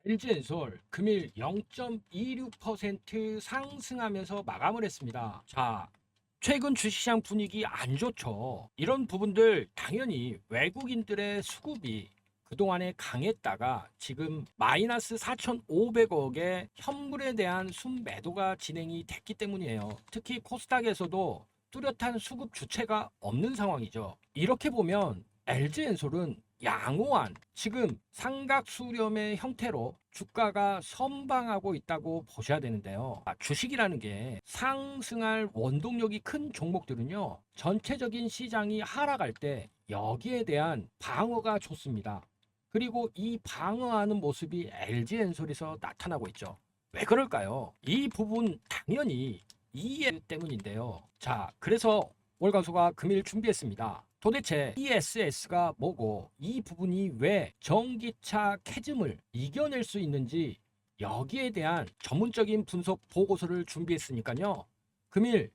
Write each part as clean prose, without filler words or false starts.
LG엔솔 금일 0.26% 상승하면서 마감을 했습니다. 자, 최근 주식시장 분위기 안 좋죠. 이런 부분들 당연히 외국인들의 수급이 그동안에 강했다가 지금 마이너스 4,500억의 현물에 대한 순매도가 진행이 됐기 때문이에요. 특히 코스닥에서도 뚜렷한 수급 주체가 없는 상황이죠. 이렇게 보면 LG엔솔은 양호한 지금 삼각 수렴의 형태로 주가가 선방하고 있다고 보셔야 되는데요. 주식이라는 게 상승할 원동력이 큰 종목들은요, 전체적인 시장이 하락할 때 여기에 대한 방어가 좋습니다. 그리고 이 방어하는 모습이 LG엔솔에서 나타나고 있죠. 왜 그럴까요? 이 부분 당연히 이해 때문인데요. 자, 그래서 월간소가 금일 준비했습니다. 도대체 ESS가 뭐고 이 부분이 왜 전기차 캐즘을 이겨낼 수 있는지 여기에 대한 전문적인 분석 보고서를 준비했으니까요. 금일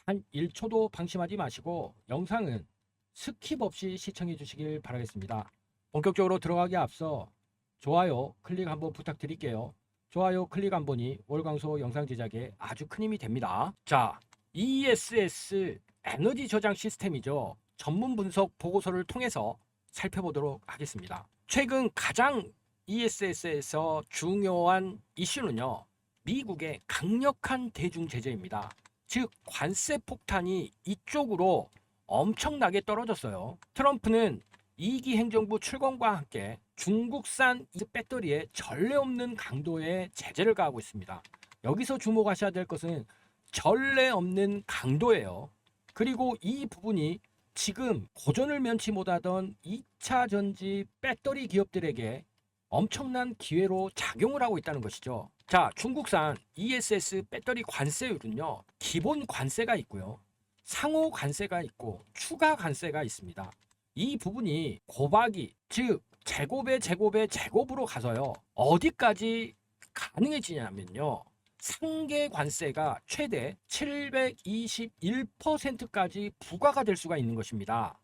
한 1초도 방심하지 마시고 영상은 스킵 없이 시청해 주시길 바라겠습니다. 본격적으로 들어가기 앞서 좋아요 클릭 한번 부탁드릴게요. 좋아요 클릭 한 번이 월광소 영상 제작에 아주 큰 힘이 됩니다. 자, ESS 에너지 저장 시스템이죠. 전문 분석 보고서를 통해서 살펴보도록 하겠습니다. 최근 가장 ESS에서 중요한 이슈는요, 미국의 강력한 대중 제재입니다. 즉 관세 폭탄이 이쪽으로 엄청나게 떨어졌어요. 트럼프는 2기 행정부 출범과 함께 중국산 배터리에 전례 없는 강도의 제재를 가하고 있습니다. 여기서 주목하셔야 될 것은 전례 없는 강도예요. 그리고 이 부분이 지금 고전을 면치 못하던 2차 전지 배터리 기업들에게 엄청난 기회로 작용을 하고 있다는 것이죠. 자, 중국산 ESS 배터리 관세율은요, 기본 관세가 있고요, 상호 관세가 있고 추가 관세가 있습니다. 이 부분이 곱하기, 즉 제곱의 제곱의 제곱으로 가서요, 어디까지 가능해지냐면요, 상계 관세가 최대 721%까지 부과가 될 수가 있는 것입니다.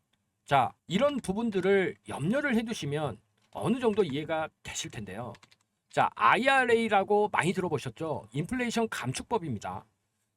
자, 이런 부분들을 염려를 해두시면 어느 정도 이해가 되실 텐데요. 자, IRA라고 많이 들어보셨죠? 인플레이션 감축법입니다.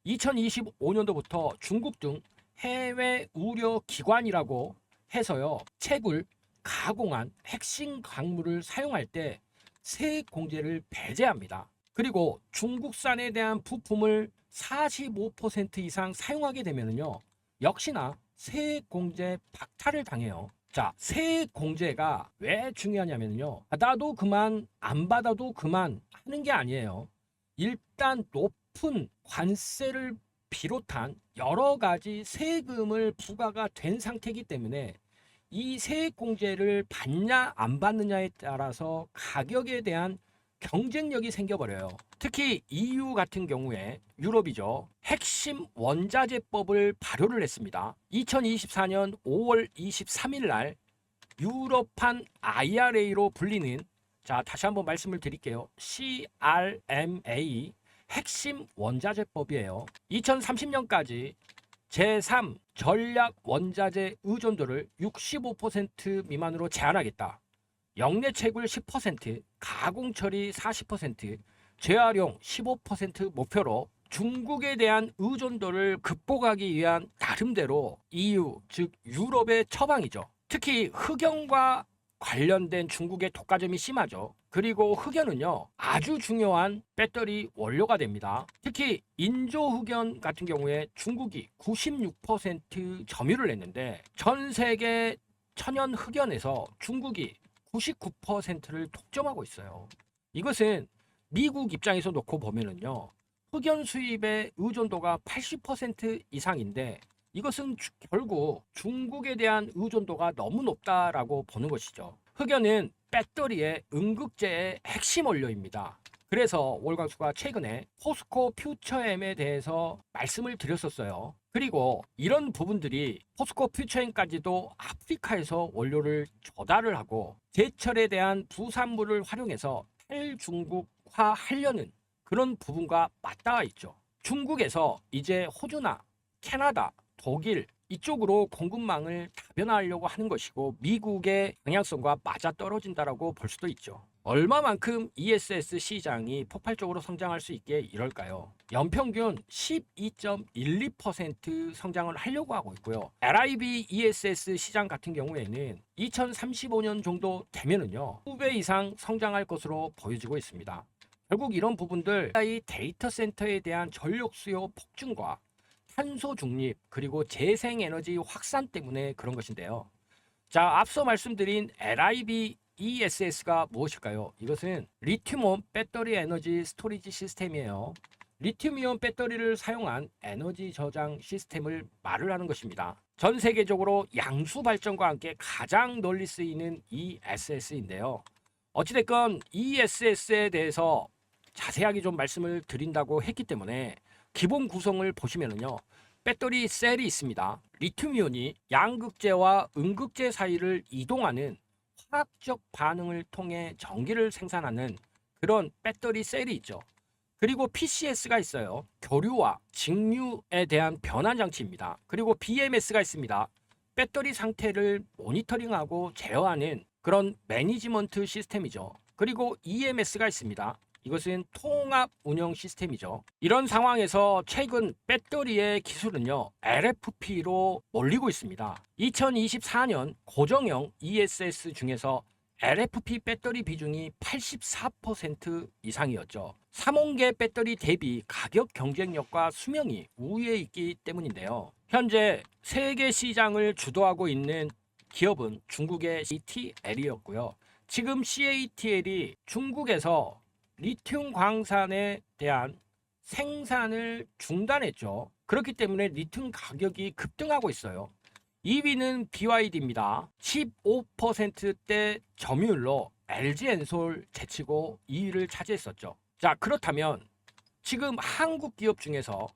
2025년도부터 중국 등 해외 우려 기관이라고 해서요, 채굴, 가공한 핵심 광물을 사용할 때 세액 공제를 배제합니다. 그리고 중국산에 대한 부품을 45% 이상 사용하게 되면요, 역시나 세액 공제 박탈을 당해요. 자, 세액 공제가 왜 중요하냐면요, 받아도 그만 안 받아도 그만 하는 게 아니에요. 일단 높은 관세를 비롯한 여러 가지 세금을 부과가 된 상태이기 때문에 이 세액 공제를 받냐 안 받느냐에 따라서 가격에 대한 경쟁력이 생겨버려요. 특히 EU 같은 경우에 유럽이죠, 핵심 원자재법을 발효를 했습니다. 2024년 5월 23일 날 유럽판 IRA로 불리는, 자, 다시 한번 말씀을 드릴게요. CRMA 핵심 원자재법이에요. 2030년까지 제3 전략 원자재 의존도를 65% 미만으로 제한하겠다. 영내 채굴 10%, 가공 처리 40%, 재활용 15% 목표로 중국에 대한 의존도를 극복하기 위한 나름대로 EU, 즉 유럽의 처방이죠. 특히 흑연과 관련된 중국의 독과점이 심하죠. 그리고 흑연은요, 아주 중요한 배터리 원료가 됩니다. 특히 인조흑연 같은 경우에 중국이 96% 점유를 했는데 전 세계 천연 흑연에서 중국이 99%를 독점하고 있어요. 이것은 미국 입장에서 놓고 보면은요, 흑연 수입의 의존도가 80% 이상인데 이것은 결국 중국에 대한 의존도가 너무 높다라고 보는 것이죠. 흑연은 배터리의 음극재의 핵심 원료입니다. 그래서 월광수가 최근에 포스코 퓨처엠에 대해서 말씀을 드렸었어요. 그리고 이런 부분들이 포스코 퓨처엠까지도 아프리카에서 원료를 조달을 하고 제철에 대한 부산물을 활용해서 탈중국화하려는 그런 부분과 맞닿아 있죠. 중국에서 이제 호주나 캐나다, 독일 이쪽으로 공급망을 다변화하려고 하는 것이고 미국의 방향성과 맞아떨어진다라고 볼 수도 있죠. 얼마만큼 ESS 시장이 폭발적으로 성장할 수 있게 이럴까요? 연평균 12.12% 성장을 하려고 하고 있고요. LIB ESS 시장 같은 경우에는 2035년 정도 되면은요, 2배 이상 성장할 것으로 보여지고 있습니다. 결국 이런 부분들, AI 데이터 센터에 대한 전력 수요 폭증과 탄소 중립 그리고 재생에너지 확산 때문에 그런 것인데요. 자, 앞서 말씀드린 LIB ESS가 무엇일까요? 이것은 리튬온 배터리 에너지 스토리지 시스템이에요. 리튬이온 배터리를 사용한 에너지 저장 시스템을 말을 하는 것입니다. 전 세계적으로 양수 발전과 함께 가장 널리 쓰이는 ESS인데요. 어찌됐건 ESS에 대해서 자세하게 좀 말씀을 드린다고 했기 때문에 기본 구성을 보시면은요. 배터리 셀이 있습니다. 리튬이온이 양극재와 음극재 사이를 이동하는 화학적 반응을 통해 전기를 생산하는 그런 배터리 셀이 있죠. 그리고 PCS가 있어요. 교류와 직류에 대한 변환 장치입니다. 그리고 BMS가 있습니다. 배터리 상태를 모니터링하고 제어하는 그런 매니지먼트 시스템이죠. 그리고 EMS가 있습니다. 이것은 통합 운영 시스템이죠. 이런 상황에서 최근 배터리의 기술은요, LFP로 몰리고 있습니다. 2024년 고정형 ESS 중에서 LFP 배터리 비중이 84% 이상이었죠. 3원계 배터리 대비 가격 경쟁력과 수명이 우위에 있기 때문인데요. 현재 세계 시장을 주도하고 있는 기업은 중국의 CATL이었고요. 지금 CATL이 중국에서 리튬 광산에 대한 생산을 중단했죠. 그렇기 때문에 리튬 가격이 급등하고 있어요. 2위는 BYD입니다. 15%대 점유율로 LG엔솔 제치고 2위를 차지했었죠. 자, 그렇다면 지금 한국 기업 중에서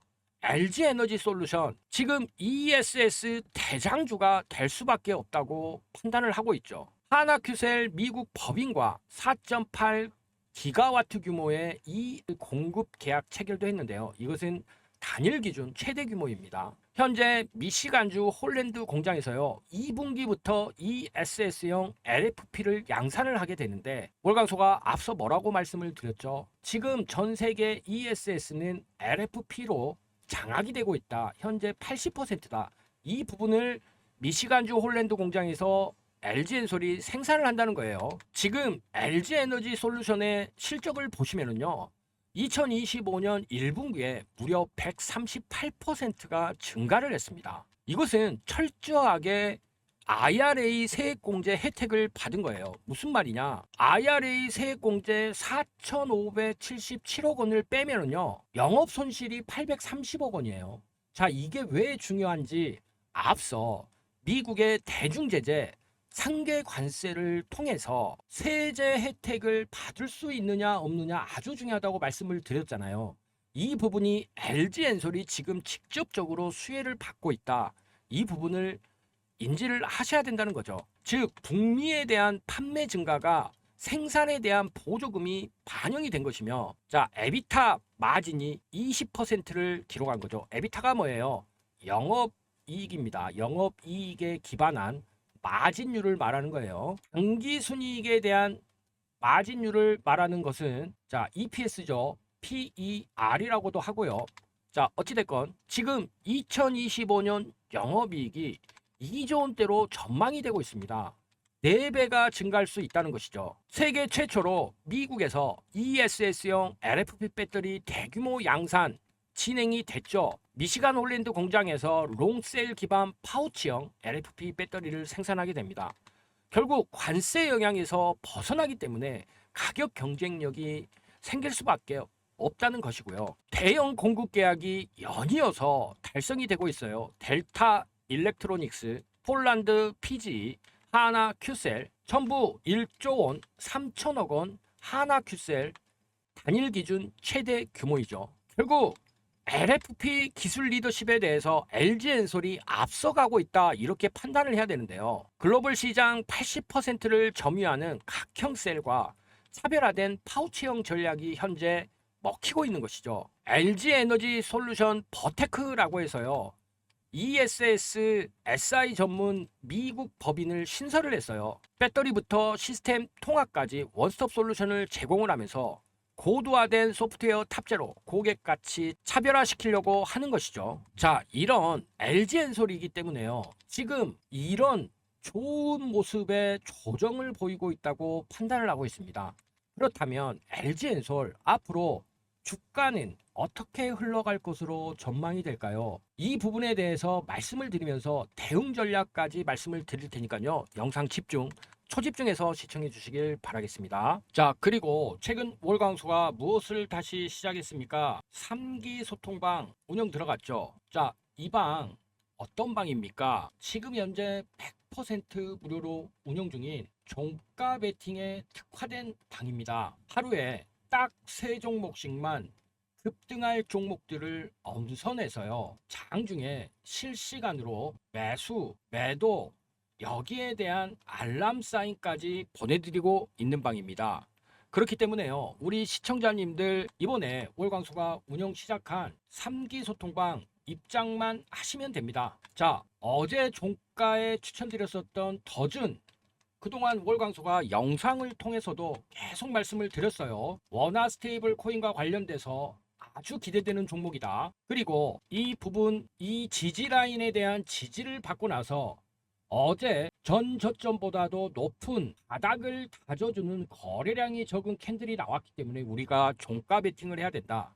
LG에너지솔루션 지금 ESS 대장주가 될 수밖에 없다고 판단을 하고 있죠. 하나큐셀 미국 법인과 4.8 기가와트 규모의 이 공급 계약 체결도 했는데요. 이것은 단일 기준 최대 규모입니다. 현재 미시간주 홀랜드 공장에서요. 2분기부터 ESS용 LFP를 양산을 하게 되는데 몰강소가 앞서 뭐라고 말씀을 드렸죠? 지금 전 세계 ESS는 LFP로 장악이 되고 있다. 현재 80%다. 이 부분을 미시간주 홀랜드 공장에서 LG엔솔이 생산을 한다는 거예요. 지금 LG에너지솔루션의 실적을 보시면은요. 2025년 1분기에 무려 138%가 증가를 했습니다. 이것은 철저하게 IRA 세액공제 혜택을 받은 거예요. 무슨 말이냐? IRA 세액공제 4,577억 원을 빼면은요. 영업 손실이 830억 원이에요. 자, 이게 왜 중요한지 앞서 미국의 대중제재 상계 관세를 통해서 세제 혜택을 받을 수 있느냐 없느냐 아주 중요하다고 말씀을 드렸잖아요. 이 부분이 LG엔솔이 지금 직접적으로 수혜를 받고 있다. 이 부분을 인지를 하셔야 된다는 거죠. 즉 북미에 대한 판매 증가가 생산에 대한 보조금이 반영이 된 것이며, 자, 에비타 마진이 20%를 기록한 거죠. 에비타가 뭐예요? 영업이익입니다. 영업이익에 기반한 마진율을 말하는 거예요. 당기순이익에 대한 마진율을 말하는 것은 자 EPS죠. PER이라고도 하고요. 자, 어찌됐건 지금 2025년 영업이익이 2조 원대로 전망이 되고 있습니다. 4배가 증가할 수 있다는 것이죠. 세계 최초로 미국에서 ESS용 LFP 배터리 대규모 양산 진행이 됐죠. 미시간 홀랜드 공장에서 롱셀 기반 파우치형 LFP 배터리를 생산하게 됩니다. 결국 관세 영향에서 벗어나기 때문에 가격 경쟁력이 생길 수밖에 없다는 것이고요. 대형 공급 계약이 연이어서 달성이 되고 있어요. 델타 일렉트로닉스, 폴란드 PGE, 하나 큐셀 전부 1조 원 3천억 원 하나 큐셀 단일 기준 최대 규모이죠. 결국 LFP 기술 리더십에 대해서 LG엔솔이 앞서가고 있다 이렇게 판단을 해야 되는데요. 글로벌 시장 80%를 점유하는 각형 셀과 차별화된 파우치형 전략이 현재 먹히고 있는 것이죠. LG에너지솔루션 버테크라고 해서요. ESS SI 전문 미국 법인을 신설을 했어요. 배터리부터 시스템 통합까지 원스톱 솔루션을 제공을 하면서 고도화된 소프트웨어 탑재로 고객같이 차별화시키려고 하는 것이죠. 자, 이런 LG엔솔이기 때문에요. 지금 이런 좋은 모습의 조정을 보이고 있다고 판단을 하고 있습니다. 그렇다면 LG엔솔 앞으로 주가는 어떻게 흘러갈 것으로 전망이 될까요? 이 부분에 대해서 말씀을 드리면서 대응 전략까지 말씀을 드릴 테니까요. 영상 집중, 초집중해서 시청해 주시길 바라겠습니다. 자, 그리고 최근 월광소가 무엇을 다시 시작했습니까? 3기 소통방 운영 들어갔죠. 자, 이 방 어떤 방입니까? 지금 현재 100% 무료로 운영 중인 종가 베팅에 특화된 방입니다. 하루에 딱 3종목씩만 급등할 종목들을 엄선해서요. 장중에 실시간으로 매수, 매도, 여기에 대한 알람 사인까지 보내드리고 있는 방입니다. 그렇기 때문에요. 우리 시청자님들 이번에 월광소가 운영 시작한 3기 소통방 입장만 하시면 됩니다. 자, 어제 종가에 추천드렸었던 더준, 그동안 월광소가 영상을 통해서도 계속 말씀을 드렸어요. 원화 스테이블 코인과 관련돼서 아주 기대되는 종목이다. 그리고 이 부분, 이 지지 라인에 대한 지지를 받고 나서 어제 전 저점보다도 높은 바닥을 다져주는 거래량이 적은 캔들이 나왔기 때문에 우리가 종가 베팅을 해야 된다.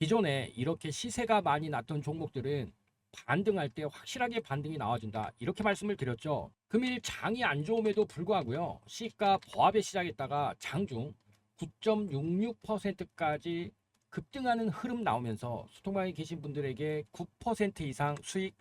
기존에 이렇게 시세가 많이 났던 종목들은 반등할 때 확실하게 반등이 나와준다. 이렇게 말씀을 드렸죠. 금일 장이 안 좋음에도 불구하고요. 시가 보합에 시작했다가 장중 9.66%까지 급등하는 흐름 나오면서 소통방에 계신 분들에게 9% 이상 수익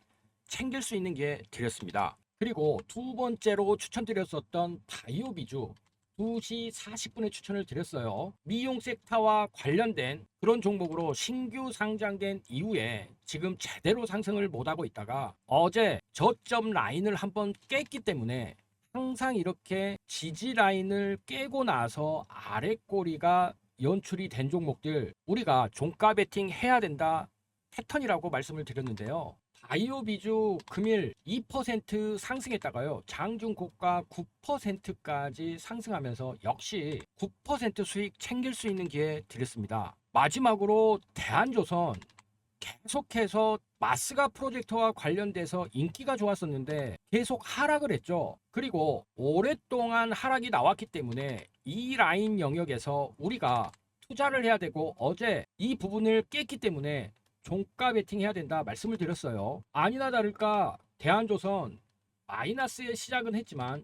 챙길 수 있는 게 드렸습니다. 그리고 두 번째로 추천드렸었던 바이오비주 2시 40분에 추천을 드렸어요. 미용 섹터와 관련된 그런 종목으로 신규 상장된 이후에 지금 제대로 상승을 못하고 있다가 어제 저점 라인을 한번 깼기 때문에 항상 이렇게 지지 라인을 깨고 나서 아래 꼬리가 연출이 된 종목들 우리가 종가 베팅 해야 된다 패턴이라고 말씀을 드렸는데요. 바이오비주 금일 2% 상승했다가요. 장중 고가 9%까지 상승하면서 역시 9% 수익 챙길 수 있는 기회 드렸습니다. 마지막으로 대한조선 계속해서 마스가 프로젝트와 관련돼서 인기가 좋았었는데 계속 하락을 했죠. 그리고 오랫동안 하락이 나왔기 때문에 이 라인 영역에서 우리가 투자를 해야 되고 어제 이 부분을 깼기 때문에 종가 베팅 해야 된다 말씀을 드렸어요. 아니나 다를까 대한조선 마이너스에 시작은 했지만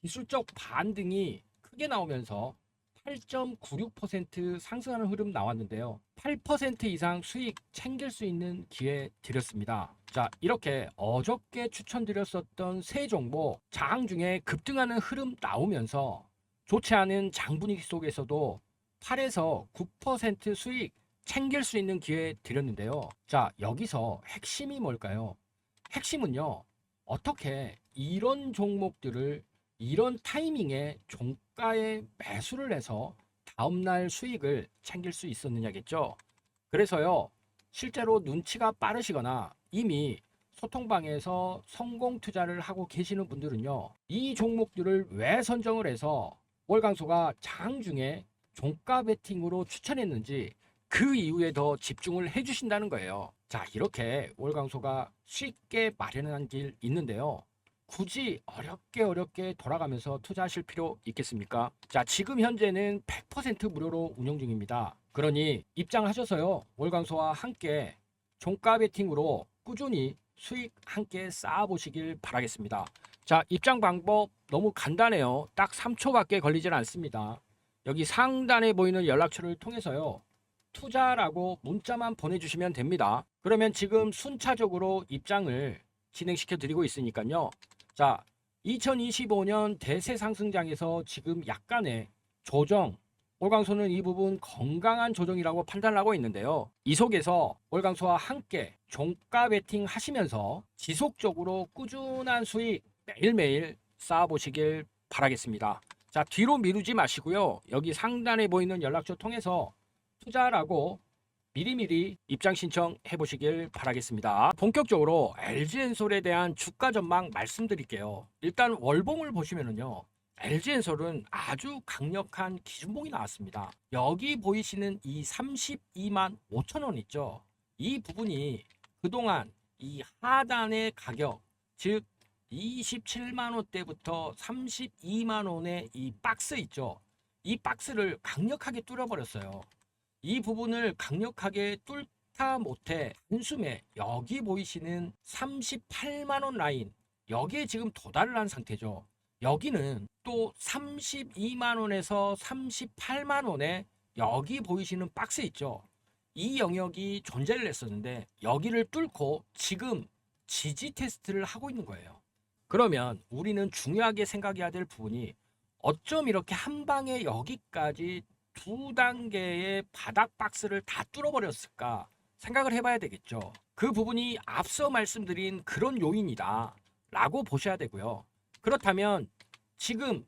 기술적 반등이 크게 나오면서 8.96% 상승하는 흐름 나왔는데요. 8% 이상 수익 챙길 수 있는 기회 드렸습니다. 자, 이렇게 어저께 추천드렸었던 세 종목 장중에 급등하는 흐름 나오면서 좋지 않은 장 분위기 속에서도 8에서 9% 수익 챙길 수 있는 기회 드렸는데요. 자, 여기서 핵심이 뭘까요? 핵심은요. 어떻게 이런 종목들을 이런 타이밍에 종가에 매수를 해서 다음날 수익을 챙길 수 있었느냐겠죠. 그래서요. 실제로 눈치가 빠르시거나 이미 소통방에서 성공 투자를 하고 계시는 분들은요. 이 종목들을 왜 선정을 해서 월광소가 장중에 종가 베팅으로 추천했는지 그 이후에 더 집중을 해주신다는 거예요. 자, 이렇게 월광소가 쉽게 마련한 길 있는데요. 굳이 어렵게 돌아가면서 투자하실 필요 있겠습니까? 자, 지금 현재는 100% 무료로 운영 중입니다. 그러니 입장하셔서요. 월광소와 함께 종가 베팅으로 꾸준히 수익 함께 쌓아보시길 바라겠습니다. 자, 입장 방법 너무 간단해요. 딱 3초밖에 걸리질 않습니다. 여기 상단에 보이는 연락처를 통해서요. 투자라고 문자만 보내주시면 됩니다. 그러면 지금 순차적으로 입장을 진행시켜 드리고 있으니까요. 자, 2025년 대세 상승장에서 지금 약간의 조정, 월광소는 이 부분 건강한 조정이라고 판단을 하고 있는데요. 이 속에서 월광소와 함께 종가 베팅 하시면서 지속적으로 꾸준한 수익 매일매일 쌓아보시길 바라겠습니다. 자, 뒤로 미루지 마시고요. 여기 상단에 보이는 연락처 통해서 투자라고 미리미리 입장 신청해 보시길 바라겠습니다. 본격적으로 LG엔솔에 대한 주가 전망 말씀드릴게요. 일단 월봉을 보시면은요. LG엔솔은 아주 강력한 기준봉이 나왔습니다. 여기 보이시는 이 32만 5천 원 있죠. 이 부분이 그동안 이 하단의 가격, 즉 27만 원대부터 32만 원의 이 박스 있죠. 이 박스를 강력하게 뚫어버렸어요. 이 부분을 강력하게 뚫다 못해 단숨에 여기 보이시는 38만 원 라인, 여기에 지금 도달을 한 상태죠. 여기는 또 32만 원에서 38만 원에 여기 보이시는 박스 있죠. 이 영역이 존재를 했었는데 여기를 뚫고 지금 지지 테스트를 하고 있는 거예요. 그러면 우리는 중요하게 생각해야 될 부분이 어쩜 이렇게 한 방에 여기까지 두 단계의 바닥 박스를 다 뚫어버렸을까 생각을 해봐야 되겠죠. 그 부분이 앞서 말씀드린 그런 요인이다 라고 보셔야 되고요. 그렇다면 지금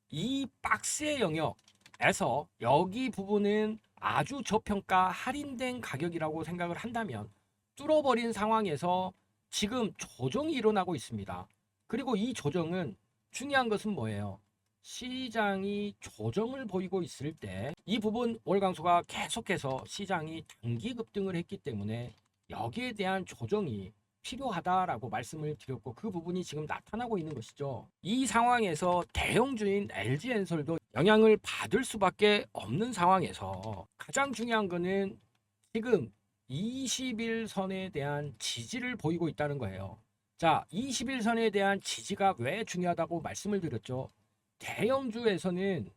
이 박스의 영역에서 여기 부분은 아주 저평가 할인된 가격이라고 생각을 한다면 뚫어버린 상황에서 지금 조정이 일어나고 있습니다. 그리고 이 조정은 중요한 것은 뭐예요? 시장이 조정을 보이고 있을 때 이 부분 월강소가 계속해서 시장이 단기 급등을 했기 때문에 여기에 대한 조정이 필요하다라고 말씀을 드렸고 그 부분이 지금 나타나고 있는 것이죠. 이 상황에서 대형주인 LG엔솔도 영향을 받을 수밖에 없는 상황에서 가장 중요한 거는 지금 21선에 대한 지지를 보이고 있다는 거예요. 자, 21선에 대한 지지가 왜 중요하다고 말씀을 드렸죠. 대형주에서는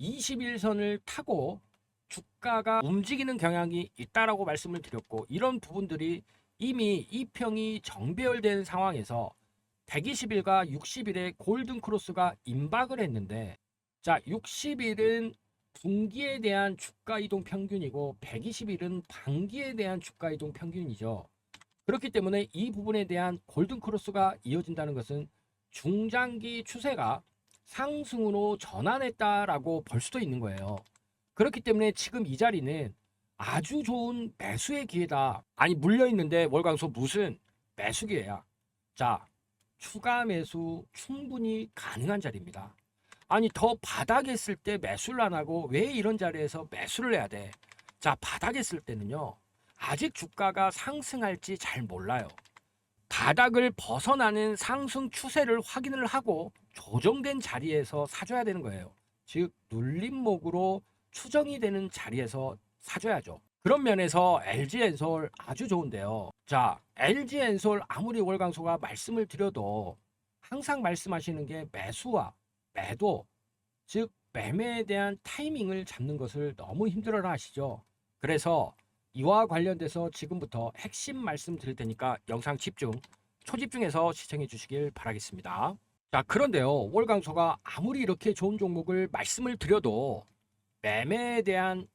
21선을 타고 주가가 움직이는 경향이 있다라고 말씀을 드렸고 이런 부분들이 이미 이평이 정배열된 상황에서 120일과 60일의 골든 크로스가 임박을 했는데 자 60일은 분기에 대한 주가 이동 평균이고 120일은 반기에 대한 주가 이동 평균이죠. 그렇기 때문에 이 부분에 대한 골든 크로스가 이어진다는 것은 중장기 추세가 상승으로 전환했다라고 볼 수도 있는 거예요. 그렇기 때문에 지금 이 자리는 아주 좋은 매수의 기회다. 아니 물려있는데 월광소 무슨 매수 기회야. 자 추가 매수 충분히 가능한 자리입니다. 아니 더 바닥에 있을 때 매수를 안 하고 왜 이런 자리에서 매수를 해야 돼. 자 바닥에 있을 때는요 아직 주가가 상승할지 잘 몰라요. 바닥을 벗어나는 상승 추세를 확인을 하고 조정된 자리에서 사줘야 되는 거예요. 즉 눌림목으로 추정이 되는 자리에서 사줘야죠. 그런 면에서 LG엔솔 아주 좋은데요. 자, LG엔솔 아무리 월광소가 말씀을 드려도 항상 말씀하시는 게 매수와 매도, 즉 매매에 대한 타이밍을 잡는 것을 너무 힘들어라 하시죠. 그래서 이와 관련돼서 지금부터 핵심 말씀 드릴 테니까 영상 집중, 초집중해서 시청해 주시길 바라겠습니다. 자, 그런데요. 월광소가 아무리 이렇게 좋은 종목을 말씀을 드려도 매매에 대한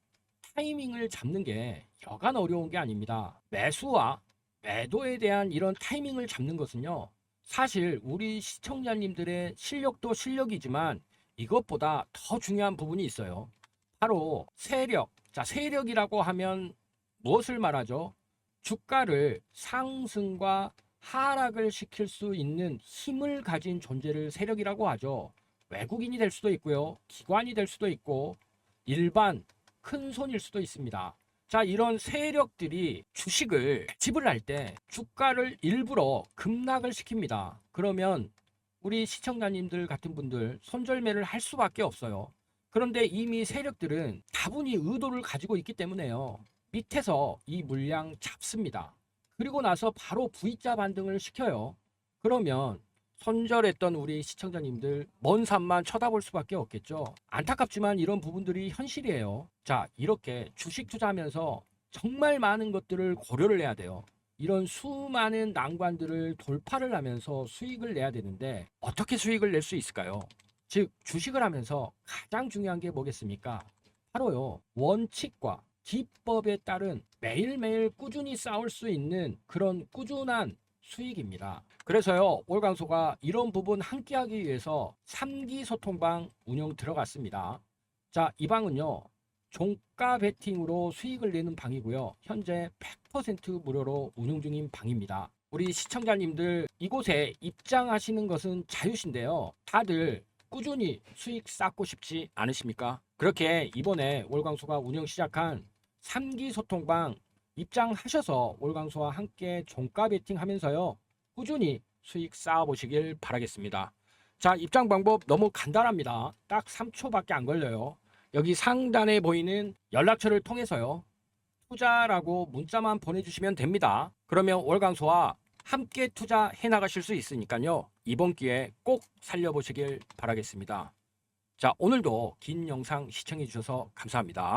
타이밍을 잡는 게 여간 어려운 게 아닙니다. 매수와 매도에 대한 이런 타이밍을 잡는 것은요. 사실 우리 시청자님들의 실력도 실력이지만 이것보다 더 중요한 부분이 있어요. 바로 세력. 자, 세력이라고 하면 무엇을 말하죠? 주가를 상승과 하락을 시킬 수 있는 힘을 가진 존재를 세력이라고 하죠. 외국인이 될 수도 있고요. 기관이 될 수도 있고 일반 큰 손일 수도 있습니다. 자, 이런 세력들이 주식을 매집을 할 때 주가를 일부러 급락을 시킵니다. 그러면 우리 시청자님들 같은 분들 손절매를 할 수밖에 없어요. 그런데 이미 세력들은 다분히 의도를 가지고 있기 때문에요. 밑에서 이 물량 잡습니다. 그리고 나서 바로 V자 반등을 시켜요. 그러면 손절했던 우리 시청자님들 먼 산만 쳐다볼 수밖에 없겠죠. 안타깝지만 이런 부분들이 현실이에요. 자, 이렇게 주식 투자하면서 정말 많은 것들을 고려를 해야 돼요. 이런 수많은 난관들을 돌파를 하면서 수익을 내야 되는데 어떻게 수익을 낼 수 있을까요? 즉 주식을 하면서 가장 중요한 게 뭐겠습니까? 바로요 원칙과 기법에 따른 매일매일 꾸준히 쌓을 수 있는 그런 꾸준한 수익입니다. 그래서요 월광소가 이런 부분 함께 하기 위해서 3기 소통방 운영 들어갔습니다. 자, 이 방은요 종가 베팅으로 수익을 내는 방이고요. 현재 100% 무료로 운영 중인 방입니다. 우리 시청자님들 이곳에 입장하시는 것은 자유신데요. 다들 꾸준히 수익 쌓고 싶지 않으십니까? 그렇게 이번에 월광소가 운영 시작한 3기 소통방 입장하셔서 월광소와 함께 종가 베팅 하면서요. 꾸준히 수익 쌓아보시길 바라겠습니다. 자, 입장 방법 너무 간단합니다. 딱 3초밖에 안 걸려요. 여기 상단에 보이는 연락처를 통해서요. 투자라고 문자만 보내주시면 됩니다. 그러면 월광소와 함께 투자해 나가실 수 있으니까요. 이번 기회에 꼭 살려보시길 바라겠습니다. 자, 오늘도 긴 영상 시청해 주셔서 감사합니다.